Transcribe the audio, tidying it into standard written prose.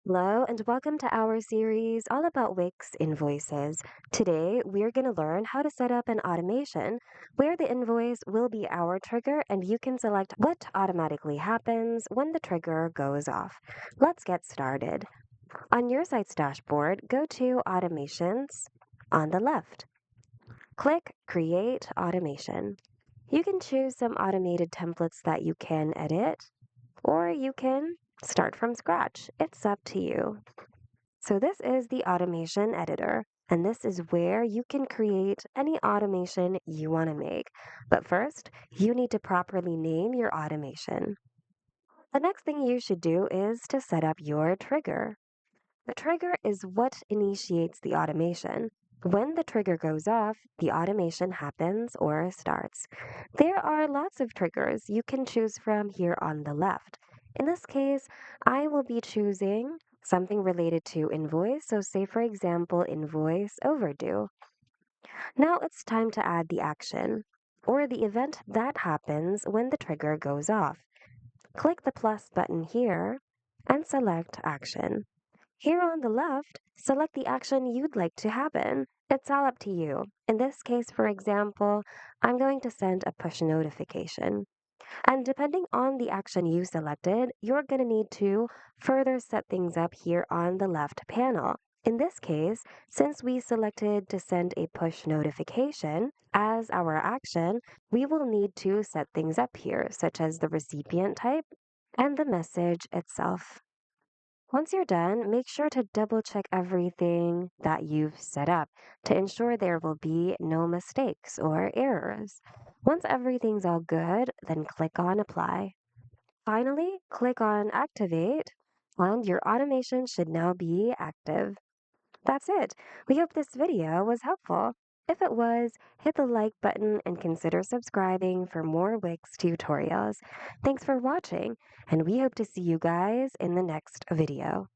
Hello, and welcome to our series all about Wix Invoices. Today, we're going to learn how to set up an automation where the invoice will be our trigger and you can select what automatically happens when the trigger goes off. Let's get started. On your site's dashboard, go to Automations on the left. Click Create Automation. You can choose some automated templates that you can edit, or you can start from scratch. It's up to you. So this is the automation editor, and this is where you can create any automation you want to make. But first, you need to properly name your automation. The next thing you should do is to set up your trigger. The trigger is what initiates the automation. When the trigger goes off, the automation happens or starts. There are lots of triggers you can choose from here on the left. In this case, I will be choosing something related to invoice. So, say for example, invoice overdue. Now it's time to add the action or the event that happens when the trigger goes off. Click the plus button here and select action. Here on the left, select the action you'd like to happen. It's all up to you. In this case, for example, I'm going to send a push notification. And depending on the action you selected, you're going to need to further set things up here on the left panel. In this case, since we selected to send a push notification as our action, we will need to set things up here, such as the recipient type and the message itself. Once you're done, make sure to double check everything that you've set up to ensure there will be no mistakes or errors. Once everything's all good, then click on Apply. Finally, click on Activate, and your automation should now be active. That's it. We hope this video was helpful. If it was, hit the like button and consider subscribing for more Wix tutorials. Thanks for watching, and we hope to see you guys in the next video.